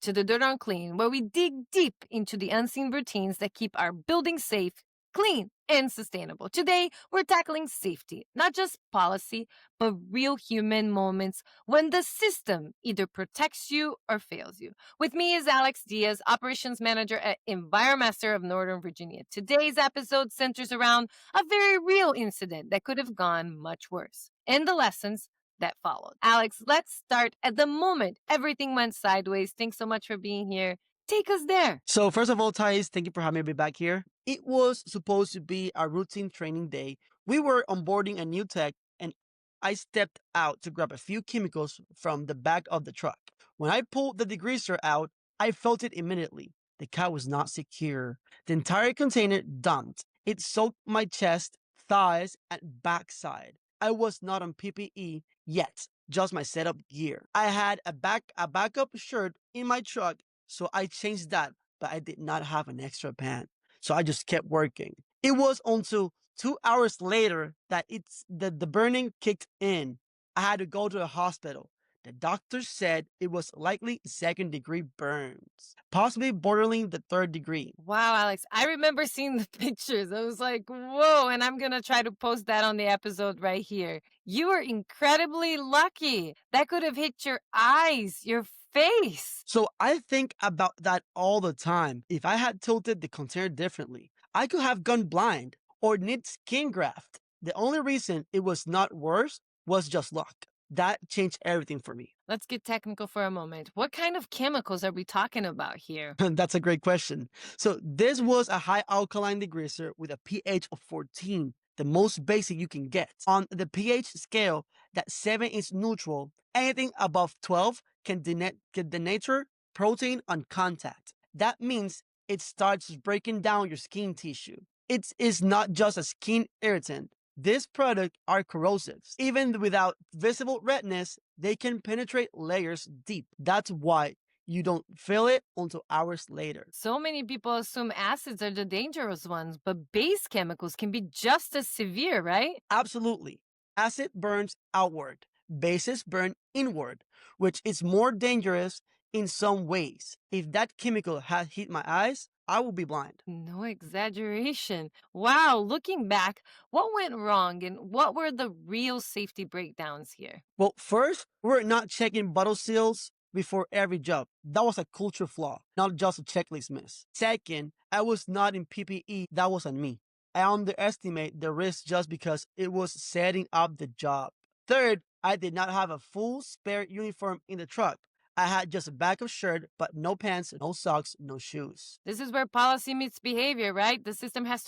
to the Dirt on Clean, where we dig deep into the unseen routines that keep our building safe, clean, and sustainable. Today, we're tackling safety, not just policy, but real human moments when the system either protects you or fails you. With me is Alex Diaz, Operations Manager at Enviro-Master of Northern Virginia. Today's episode centers around a very real incident that could have gone much worse, and the lessons that followed. Alex, let's start at the moment everything went sideways. Thanks so much for being here. Take us there. So first of all, Thais, thank you for having me back here. It was supposed to be a routine training day. We were onboarding a new tech and I stepped out to grab a few chemicals from the back of the truck. When I pulled the degreaser out, I felt it immediately. The cat was not secure. The entire container dumped. It soaked my chest, thighs, and backside. I was not on PPE yet, just my setup gear. I had a backup shirt in my truck, so I changed that, but I did not have an extra pant. So I just kept working. It was until 2 hours later that the burning kicked in. I had to go to the hospital. The doctor said it was likely second-degree burns, possibly bordering the third degree. Wow, Alex, I remember seeing the pictures. I was like, whoa, and I'm going to try to post that on the episode right here. You were incredibly lucky. That could have hit your eyes, your face. So I think about that all the time. If I had tilted the container differently, I could have gone blind or need skin graft. The only reason it was not worse was just luck. That changed everything for me. Let's get technical for a moment. What kind of chemicals are we talking about here? That's a great question. So this was a high alkaline degreaser with a pH of 14, the most basic you can get. On the pH scale, that 7 is neutral. Anything above 12 can denature protein on contact. That means it starts breaking down your skin tissue. It is not just a skin irritant. These products are corrosives. Even without visible redness, they can penetrate layers deep. That's why you don't feel it until hours later. So many people assume acids are the dangerous ones, but base chemicals can be just as severe, right? Absolutely. Acid burns outward. Bases burn inward, which is more dangerous in some ways. If that chemical had hit my eyes, I would be blind. No exaggeration. Wow, looking back, what went wrong and what were the real safety breakdowns here? Well, first, we're not checking bottle seals before every job. That was a culture flaw, not just a checklist miss. Second, I was not in PPE. That was on me. I underestimate the risk just because it was setting up the job. Third, I did not have a full spare uniform in the truck. I had just a backup shirt, but no pants, no socks, no shoes. This is where policy meets behavior, right? The system has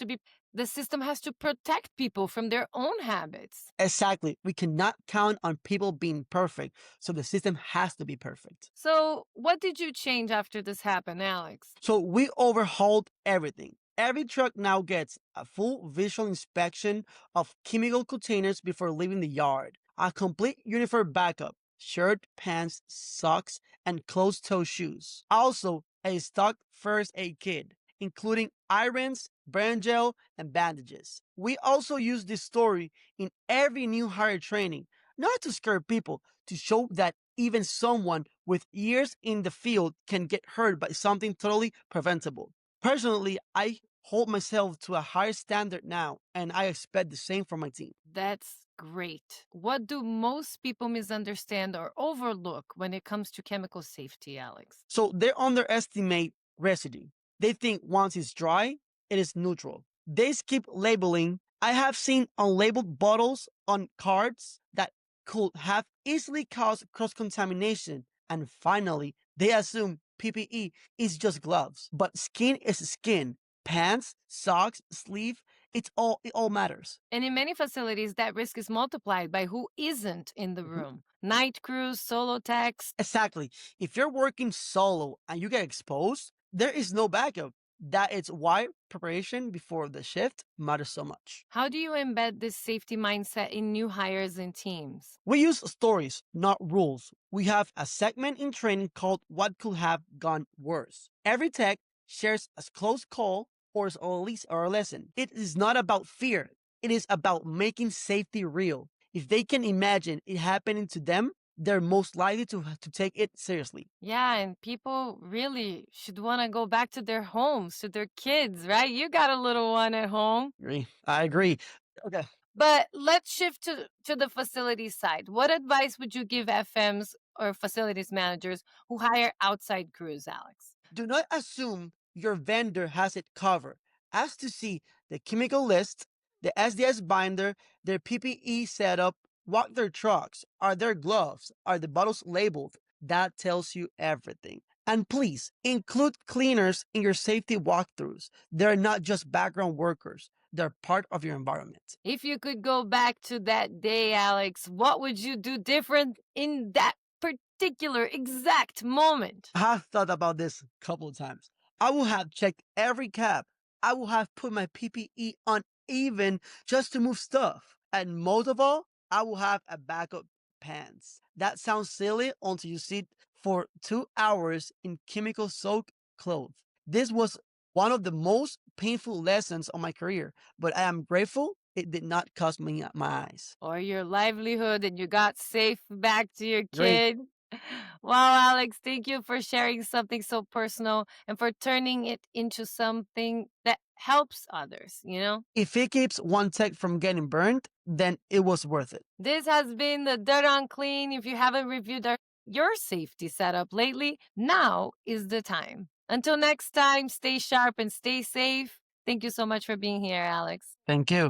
to protect people from their own habits. Exactly. We cannot count on people being perfect, so the system has to be perfect. So, what did you change after this happened, Alex? So we overhauled everything. Every truck now gets a full visual inspection of chemical containers before leaving the yard. A complete uniform backup, shirt, pants, socks, and closed-toe shoes. Also, a stock first aid kit, including irons, burn gel, and bandages. We also use this story in every new hire training, not to scare people, to show that even someone with years in the field can get hurt by something totally preventable. Personally, I hold myself to a higher standard now, and I expect the same from my team. That's great. What do most people misunderstand or overlook when it comes to chemical safety, Alex? So they underestimate residue. They think once it's dry, it is neutral. They skip labeling. I have seen unlabeled bottles on cards that could have easily caused cross-contamination. And finally, they assume PPE is just gloves. But skin is skin. Pants, socks, sleeve, it all matters. And in many facilities, that risk is multiplied by who isn't in the room. Night crews, solo techs. Exactly. If you're working solo and you get exposed, there is no backup. That is why preparation before the shift matters so much. How do you embed this safety mindset in new hires and teams? We use stories, not rules. We have a segment in training called What Could Have Gone Worse. Every tech shares a close call or at least a lesson. It is not about fear. It is about making safety real. If they can imagine it happening to them, they're most likely to take it seriously. Yeah, and people really should want to go back to their homes, to their kids, right? You got a little one at home. I agree. Okay. But let's shift to the facility side. What advice would you give FMs or facilities managers who hire outside crews, Alex? Do not assume your vendor has it covered. Ask to see the chemical list, the SDS binder, their PPE setup, walk their trucks, are there gloves, are the bottles labeled? That tells you everything. And please include cleaners in your safety walkthroughs. They're not just background workers, they're part of your environment. If you could go back to that day, Alex, what would you do different in that particular exact moment? I've thought about this a couple of times. I will have checked every cab. I will have put my PPE on even just to move stuff. And most of all, I will have a backup pants. That sounds silly until you sit for 2 hours in chemical soaked clothes. This was one of the most painful lessons of my career, but I am grateful it did not cost me my eyes. Or your livelihood and you got safe back to your Great. kid? Wow, Alex, thank you for sharing something so personal and for turning it into something that helps others, you know? If it keeps one tech from getting burned, then it was worth it. This has been the Dirt on Clean. If you haven't reviewed your safety setup lately, now is the time. Until next time, stay sharp and stay safe. Thank you so much for being here, Alex. Thank you.